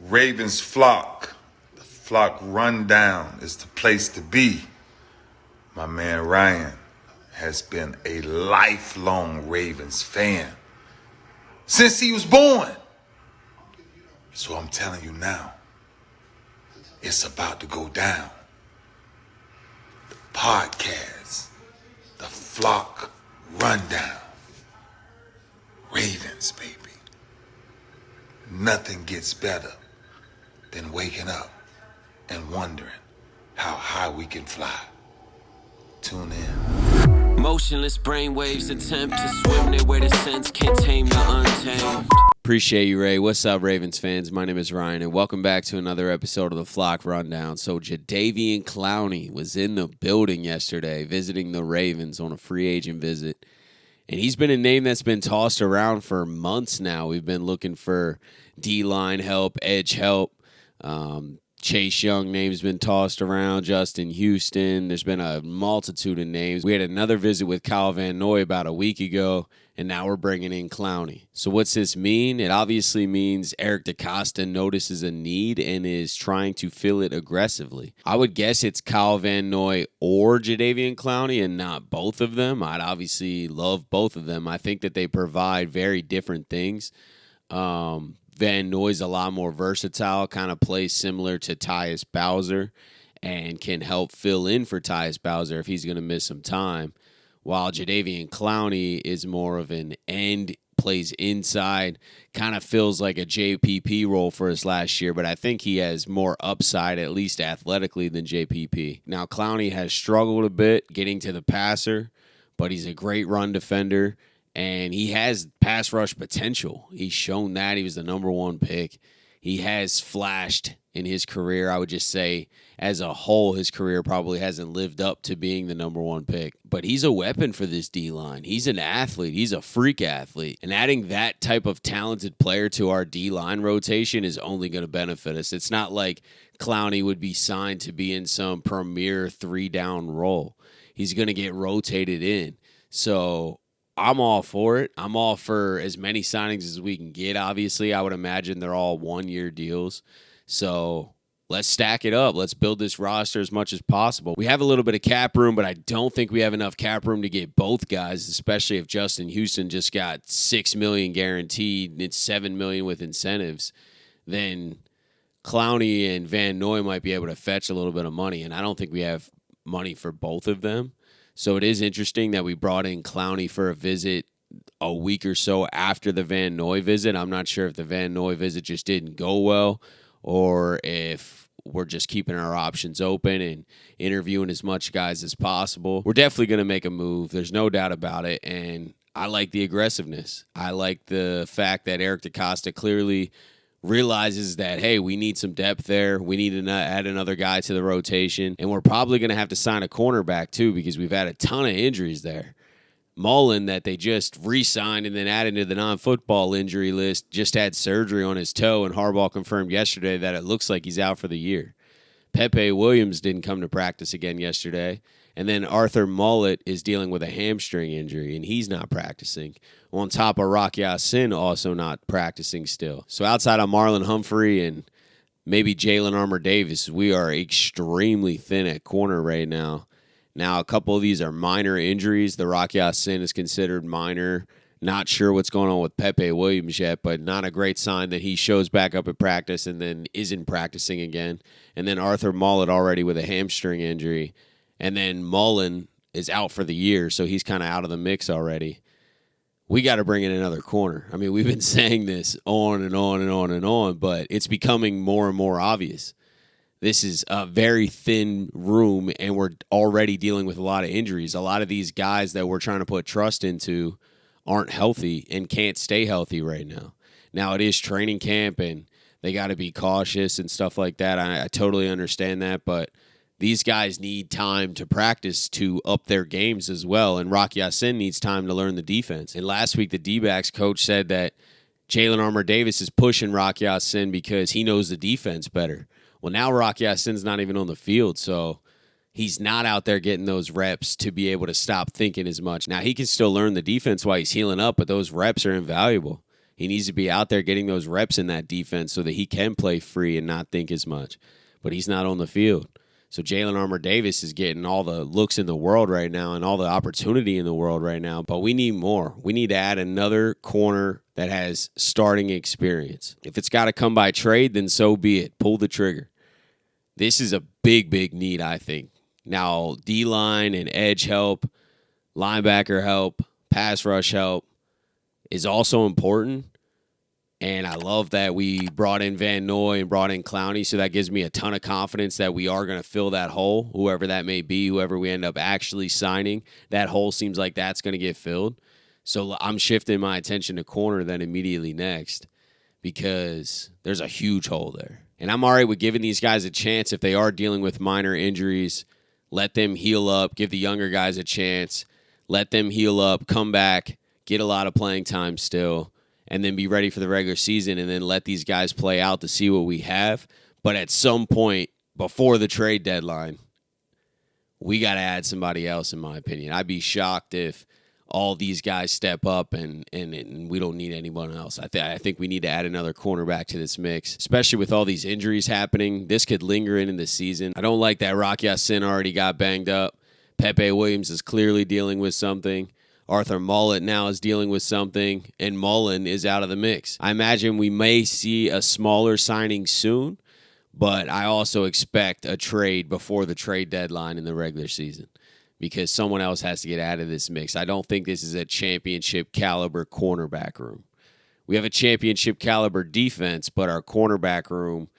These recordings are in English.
Ravens flock. The flock rundown is the place to be. My man Ryan has been a lifelong Ravens fan since he was born. So I'm telling you now, it's about to go down. The podcast, the flock rundown. Ravens, baby. Nothing gets better than waking up and wondering how high we can fly. Tune in. Motionless brainwaves attempt to swim their way to sense, can't tame the untamed. Appreciate you, Ray. What's up, Ravens fans? My name is Ryan, and welcome back to another episode of the Flock Rundown. So Jadeveon Clowney was in the building yesterday visiting the Ravens on a free agent visit. And he's been a name that's been tossed around for months now. We've been looking for D-line help, edge help. Chase Young name's been tossed around, Justin Houston. There's been a multitude of names. We had another visit with Kyle Van Noy about a week ago, and now we're bringing in Clowney. So what's this mean? It obviously means Eric DeCosta notices a need and is trying to fill it aggressively. I would guess it's Kyle Van Noy or Jadeveon Clowney and not both of them. I'd obviously love both of them. I think that they provide very different things. Van Noy's a lot more versatile, kind of plays similar to Tyus Bowser and can help fill in for Tyus Bowser if he's going to miss some time, while Jadeveon Clowney is more of an end, plays inside, kind of feels like a JPP role for us last year, but I think he has more upside, at least athletically, than JPP. Now, Clowney has struggled a bit getting to the passer, but he's a great run defender. And he has pass rush potential. He's shown that. He was the number one pick. He has flashed in his career. I would just say, as a whole, his career probably hasn't lived up to being the number one pick. But he's a weapon for this D-line. He's an athlete. He's a freak athlete. And adding that type of talented player to our D-line rotation is only going to benefit us. It's not like Clowney would be signed to be in some premier three-down role. He's going to get rotated in. So I'm all for it. I'm all for as many signings as we can get, obviously. I would imagine they're all one-year deals. So let's stack it up. Let's build this roster as much as possible. We have a little bit of cap room, but I don't think we have enough cap room to get both guys, especially if Justin Houston just got $6 million guaranteed and it's $7 million with incentives. Then Clowney and Van Noy might be able to fetch a little bit of money, and I don't think we have money for both of them. So it is interesting that we brought in Clowney for a visit a week or so after the Van Noy visit. I'm not sure if the Van Noy visit just didn't go well or if we're just keeping our options open and interviewing as much guys as possible. We're definitely going to make a move. There's no doubt about it. And I like the aggressiveness. I like the fact that Eric DeCosta clearly realizes that, hey, we need some depth there. We need to add another guy to the rotation. And we're probably going to have to sign a cornerback, too, because we've had a ton of injuries there. Mullen, that they just re-signed and then added to the non-football injury list, just had surgery on his toe, and Harbaugh confirmed yesterday that it looks like he's out for the year. Pepe Williams didn't come to practice again yesterday. And then Arthur Mullet is dealing with a hamstring injury, and he's not practicing. On top of Rock Ya-Sin also not practicing still. So outside of Marlon Humphrey and maybe Jalen Armour-Davis, we are extremely thin at corner right now. Now, a couple of these are minor injuries. The Rock Ya-Sin is considered minor. Not sure what's going on with Pepe Williams yet, but not a great sign that he shows back up at practice and then isn't practicing again. And then Arthur Mullet already with a hamstring injury. And then Mullen is out for the year, so he's kind of out of the mix already. We got to bring in another corner. I mean, we've been saying this on and on and on and on, but it's becoming more and more obvious. This is a very thin room, and we're already dealing with a lot of injuries. A lot of these guys that we're trying to put trust into aren't healthy and can't stay healthy right now. Now, it is training camp, and they got to be cautious and stuff like that. I totally understand that, but these guys need time to practice to up their games as well, and Rock Ya-Sin needs time to learn the defense. And last week, the D-backs coach said that Jalen Armour-Davis is pushing Rock Ya-Sin because he knows the defense better. Well, now Rock Ya-Sin's not even on the field, so he's not out there getting those reps to be able to stop thinking as much. Now, he can still learn the defense while he's healing up, but those reps are invaluable. He needs to be out there getting those reps in that defense so that he can play free and not think as much. But he's not on the field. So Jalen Armour-Davis is getting all the looks in the world right now and all the opportunity in the world right now. But we need more. We need to add another corner that has starting experience. If it's got to come by trade, then so be it. Pull the trigger. This is a big, big need, I think. Now, D-line and edge help, linebacker help, pass rush help is also important. And I love that we brought in Van Noy and brought in Clowney, so that gives me a ton of confidence that we are going to fill that hole, whoever that may be, whoever we end up actually signing. That hole seems like that's going to get filled. So I'm shifting my attention to corner then immediately next because there's a huge hole there. And I'm all right with giving these guys a chance if they are dealing with minor injuries. Let them heal up, give the younger guys a chance, let them heal up, come back, get a lot of playing time still, and then be ready for the regular season and then let these guys play out to see what we have. But at some point before the trade deadline, we got to add somebody else, in my opinion. I'd be shocked if all these guys step up and we don't need anyone else. I think we need to add another cornerback to this mix, especially with all these injuries happening. This could linger in the season. I don't like that Rock Ya-Sin already got banged up. Pepe Williams is clearly dealing with something. Arthur Mullet now is dealing with something, and Mullen is out of the mix. I imagine we may see a smaller signing soon, but I also expect a trade before the trade deadline in the regular season because someone else has to get out of this mix. I don't think this is a championship caliber cornerback room. We have a championship caliber defense, but our cornerback room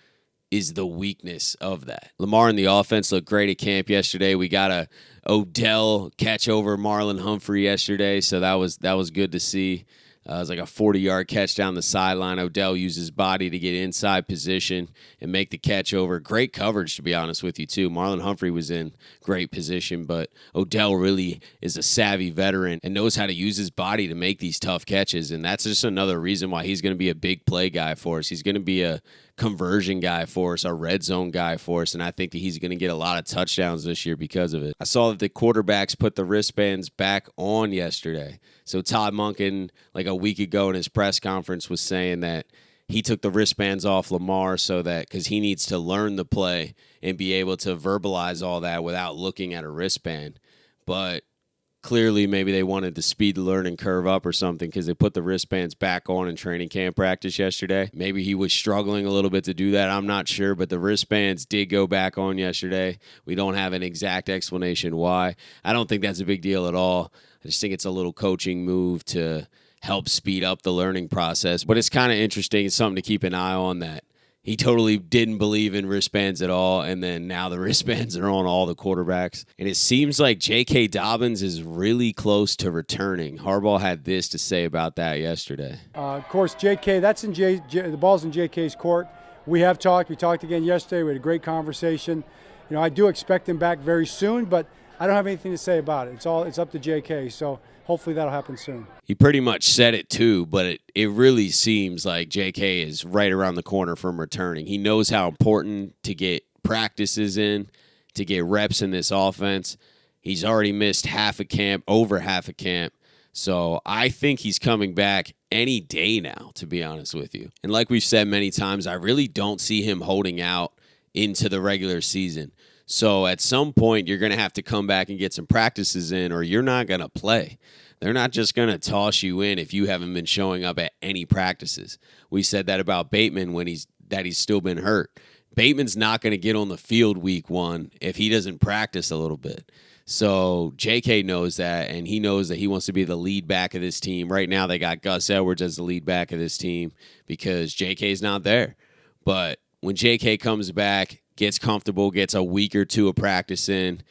is the weakness of that. Lamar and the offense looked great at camp yesterday. We got a Odell catch over Marlon Humphrey yesterday, so that was good to see. It was like a 40-yard catch down the sideline. Odell used his body to get inside position and make the catch over. Great coverage, to be honest with you, too. Marlon Humphrey was in great position, but Odell really is a savvy veteran and knows how to use his body to make these tough catches, and that's just another reason why he's going to be a big play guy for us. He's going to be a conversion guy for us, a red zone guy for us, and I think that he's going to get a lot of touchdowns this year because of it. I saw that the quarterbacks put the wristbands back on yesterday. So Todd Monken, like a week ago in his press conference, was saying that he took the wristbands off Lamar so that because he needs to learn the play and be able to verbalize all that without looking at a wristband. But clearly maybe they wanted to speed the learning curve up or something because they put the wristbands back on in training camp practice yesterday. Maybe he was struggling a little bit to do that. I'm not sure, but the wristbands did go back on yesterday. We don't have an exact explanation why. I don't think that's a big deal at all. I just think it's a little coaching move to help speed up the learning process. But it's kind of interesting. It's something to keep an eye on that he totally didn't believe in wristbands at all, and then now the wristbands are on all the quarterbacks. And it seems like Jk Dobbins is really close to returning. Harbaugh had this to say about that yesterday. Of course, JK, that's in the ball's in JK's court. We have talked. We talked again yesterday. We had a great conversation. You know, I do expect him back very soon, but I don't have anything to say about it. It's up to JK, so hopefully that'll happen soon. He pretty much said it too, but it really seems like JK is right around the corner from returning. He knows how important to get practices in, to get reps in this offense. He's already missed over half a camp. So I think he's coming back any day now, to be honest with you. And like we've said many times, I really don't see him holding out into the regular season. So at some point, you're going to have to come back and get some practices in, or you're not going to play. They're not just going to toss you in if you haven't been showing up at any practices. We said that about Bateman when he's still been hurt. Bateman's not going to get on the field week 1 if he doesn't practice a little bit. So JK knows that, and he knows that he wants to be the lead back of this team. Right now, they got Gus Edwards as the lead back of this team because JK's not there. But when JK comes back, gets comfortable, gets a week or two of practice in,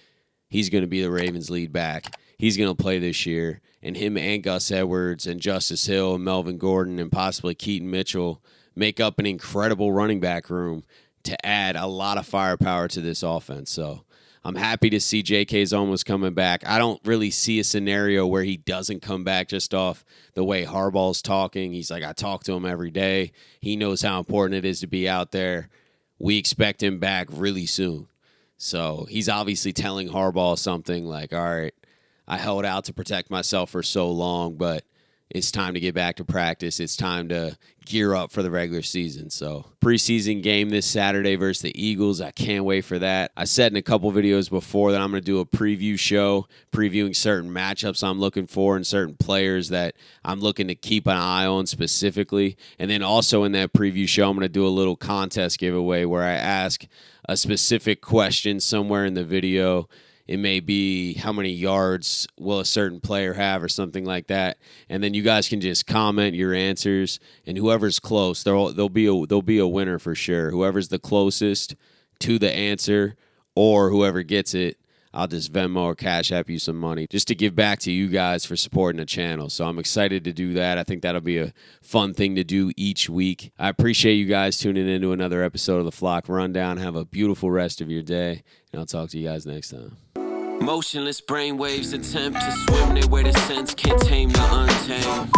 he's going to be the Ravens' lead back. He's going to play this year. And him and Gus Edwards and Justice Hill and Melvin Gordon and possibly Keaton Mitchell make up an incredible running back room to add a lot of firepower to this offense. So I'm happy to see JK's almost coming back. I don't really see a scenario where he doesn't come back just off the way Harbaugh's talking. He's like, I talk to him every day. He knows how important it is to be out there. We expect him back really soon. So he's obviously telling Harbaugh something like, all right, I held out to protect myself for so long, but it's time to get back to practice. It's time to gear up for the regular season. So preseason game this Saturday versus the Eagles. I can't wait for that. I said in a couple videos before that I'm going to do a preview show previewing certain matchups I'm looking for and certain players that I'm looking to keep an eye on specifically. And then also in that preview show, I'm going to do a little contest giveaway where I ask a specific question somewhere in the video. It may be how many yards will a certain player have or something like that. And then you guys can just comment your answers. And whoever's close, there'll be a winner for sure. Whoever's the closest to the answer or whoever gets it, I'll just Venmo or Cash App you some money just to give back to you guys for supporting the channel. So I'm excited to do that. I think that'll be a fun thing to do each week. I appreciate you guys tuning in to another episode of the Flock Rundown. Have a beautiful rest of your day, and I'll talk to you guys next time. Motionless brainwaves attempt to swim their way to sense, can't tame the untamed.